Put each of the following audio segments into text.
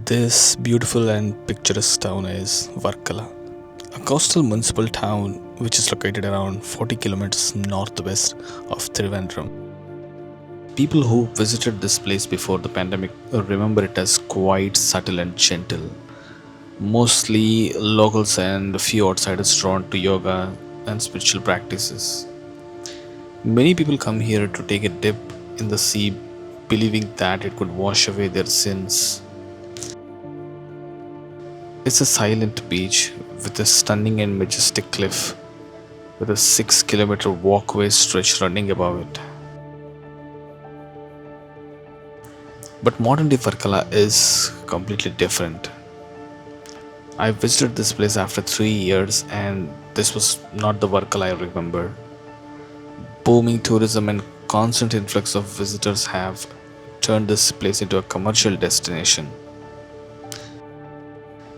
This beautiful and picturesque town is Varkala, a coastal municipal town which is located around 40 kilometers northwest of Trivandrum. People who visited this place before the pandemic remember it as quite subtle and gentle. Mostly locals and a few outsiders drawn to yoga and spiritual practices. Many people come here to take a dip in the sea, believing that it could wash away their sins. It's a silent beach with a stunning and majestic cliff with a 6 kilometer walkway stretch running above it. But modern day Varkala is completely different. I visited this place after 3 years and this was not the Varkala I remember. Booming tourism and constant influx of visitors have turned this place into a commercial destination.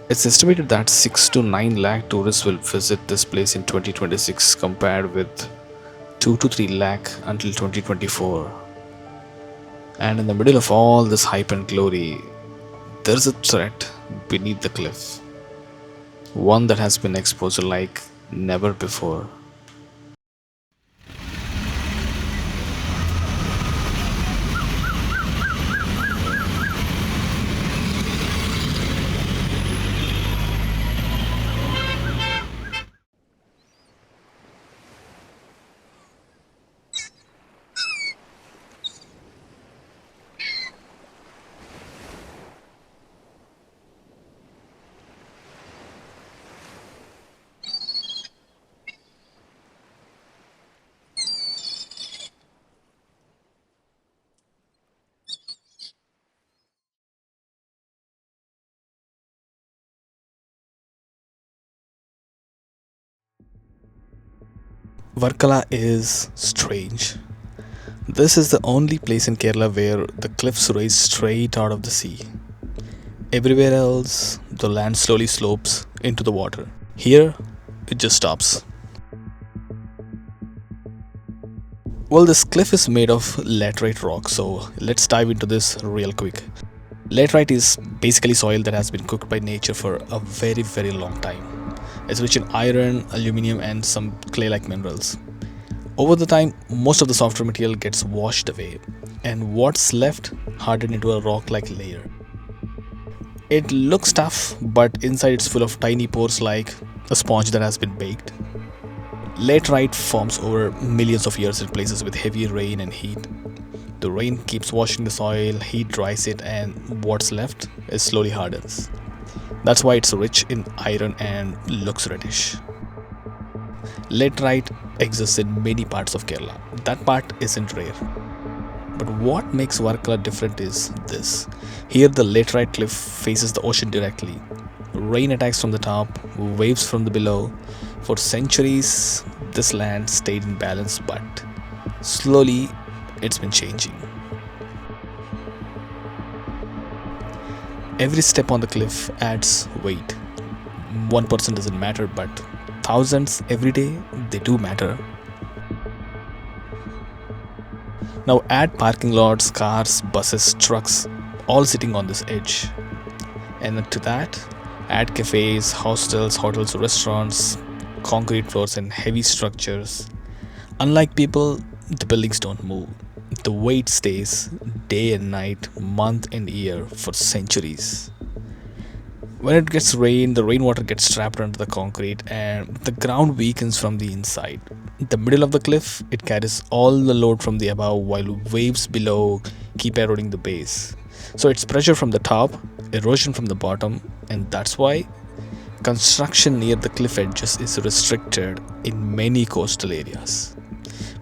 It's estimated that 6 to 9 lakh tourists will visit this place in 2026 compared with 2 to 3 lakh until 2024. And in the middle of all this hype and glory, there's a threat beneath the cliff. One that has been exposed like never before. Varkala is strange. This is the only place in Kerala where the cliffs rise straight out of the sea. Everywhere else, the land slowly slopes into the water. Here, it just stops. Well, this cliff is made of laterite rock, so let's dive into this real quick. Laterite is basically soil that has been cooked by nature for a very long time. It's rich in iron, aluminium, and some clay like minerals. Over the time, most of the softer material gets washed away, and what's left hardened into a rock like layer. It looks tough, but inside it's full of tiny pores like a sponge that has been baked. Laterite forms over millions of years in places with heavy rain and heat. The rain keeps washing the soil, heat dries it, and what's left is slowly hardens. That's why it's rich in iron and looks reddish. Laterite exists in many parts of Kerala. That part isn't rare. But what makes Varkala different is this. Here the laterite cliff faces the ocean directly. Rain attacks from the top, waves from the below. For centuries, this land stayed in balance, but slowly it's been changing. Every step on the cliff adds weight. One person doesn't matter, but thousands every day, they do matter. Now add parking lots, cars, buses, trucks, all sitting on this edge. And to that, add cafes, hostels, hotels, restaurants, concrete floors, and heavy structures. Unlike people, the buildings don't move. The weight stays day and night, month and year for centuries. When it gets rain, the rainwater gets trapped under the concrete and the ground weakens from the inside. The middle of the cliff, it carries all the load from the above while waves below keep eroding the base. So it's pressure from the top, erosion from the bottom, and that's why construction near the cliff edges is restricted in many coastal areas.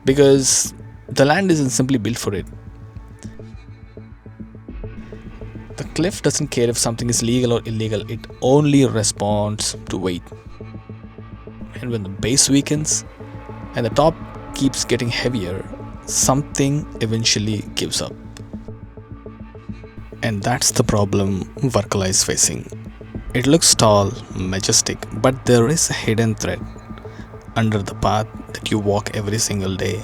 Because the land isn't simply built for it. The cliff doesn't care if something is legal or illegal, it only responds to weight. And when the base weakens and the top keeps getting heavier, something eventually gives up. And that's the problem Varkala is facing. It looks tall, majestic, but there is a hidden threat under the path that you walk every single day.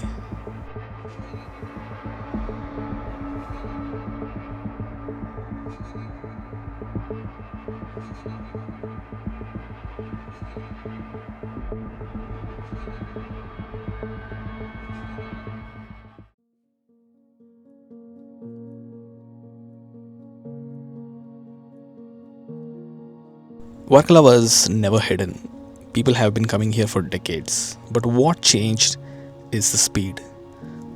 Varkala was never hidden. People have been coming here for decades. But what changed is the speed.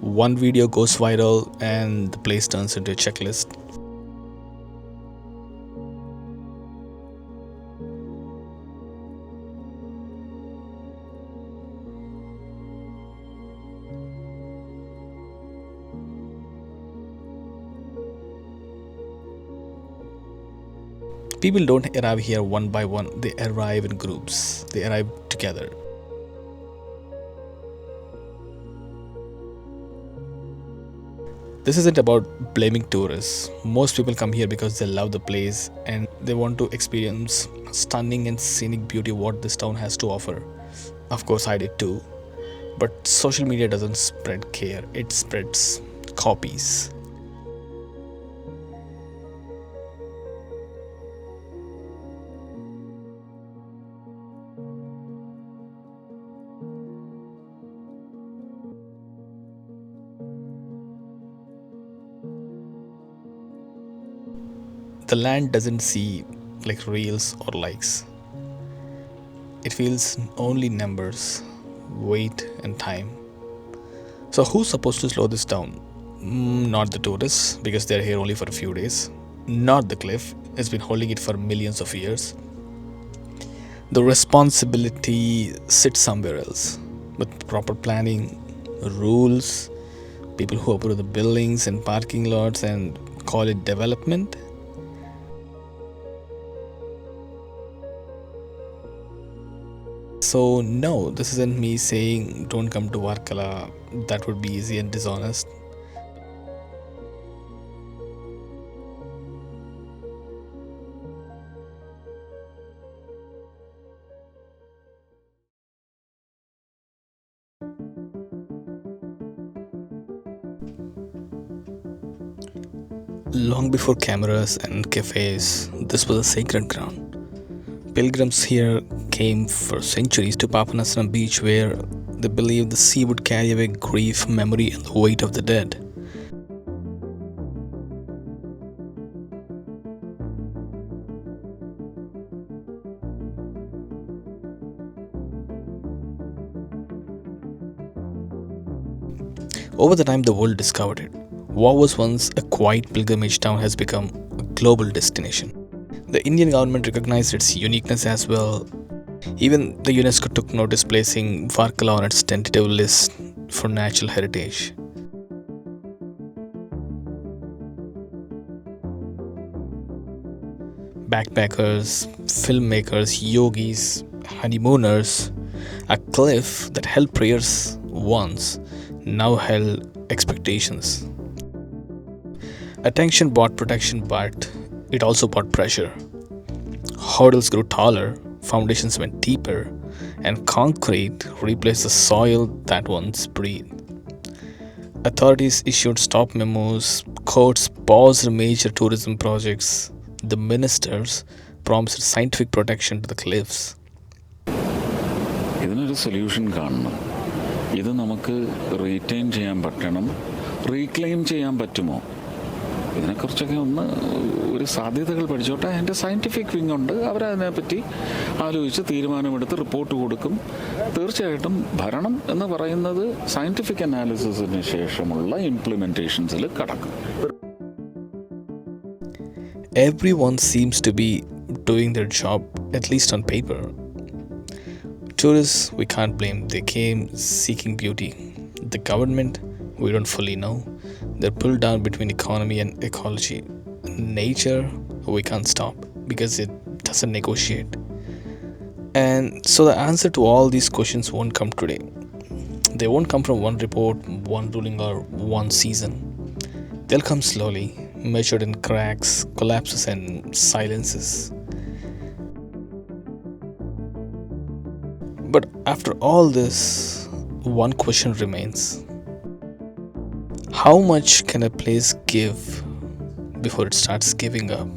One video goes viral and the place turns into a checklist. People don't arrive here one by one, they arrive in groups, they arrive together. This isn't about blaming tourists. Most people come here because they love the place and they want to experience stunning and scenic beauty what this town has to offer. Of course, I did too. But social media doesn't spread care, it spreads copies. The land doesn't see like reels or likes. It feels only numbers, weight, and time. So, who's supposed to slow this down? Not the tourists, because they're here only for a few days. Not the cliff, it's been holding it for millions of years. The responsibility sits somewhere else with proper planning, rules, people who approve the buildings and parking lots and call it development. So, no, this isn't me saying don't come to Varkala. That would be easy and dishonest. Long before cameras and cafes, this was a sacred ground. Pilgrims here came for centuries to Papanasana beach where they believed the sea would carry away grief, memory, and the weight of the dead. Over the time, the world discovered it. What was once a quiet pilgrimage town has become a global destination. The Indian government recognized its uniqueness as well. Even the UNESCO took notice, placing Varkala on its tentative list for natural heritage. Backpackers, filmmakers, yogis, honeymooners, a cliff that held prayers once now held expectations. Attention brought protection, but it also brought pressure. Hurdles grew taller, foundations went deeper, and concrete replaced the soil that once breathed. Authorities issued stop memos, courts paused major tourism projects, the ministers promised scientific protection to the cliffs. ഇതിനൊരു solution കാണണം. ഇത് നമുക്ക് retain ചെയ്യാൻ പറ്റണം. Reclaim ചെയ്യാൻ പറ്റുമോ? ഇതിനെക്കുറിച്ചൊക്കെ ഒന്ന് ഒരു സാധ്യതകൾ പഠിച്ചോട്ടെ. അതിൻ്റെ സയൻറ്റിഫിക് വിങ് ഉണ്ട്, അവരതിനെപ്പറ്റി ആലോചിച്ച് തീരുമാനമെടുത്ത് റിപ്പോർട്ട് കൊടുക്കും. തീർച്ചയായിട്ടും ഭരണം എന്ന് പറയുന്നത് സയൻറ്റിഫിക് അനാലിസിസിന് ശേഷമുള്ള ഇംപ്ലിമെൻറ്റേഷൻസിൽ കടക്കും. Everyone seems to be doing their job, at least on paper. Tourists, we can't blame. They came seeking beauty. The government, we don't fully know. They're pulled down between economy and ecology. Nature, we can't stop because it doesn't negotiate. And so the answer to all these questions won't come today. They won't come from one report, one ruling, or one season. They'll come slowly, measured in cracks, collapses, and silences. But after all this, one question remains. How much can a place give before it starts giving up?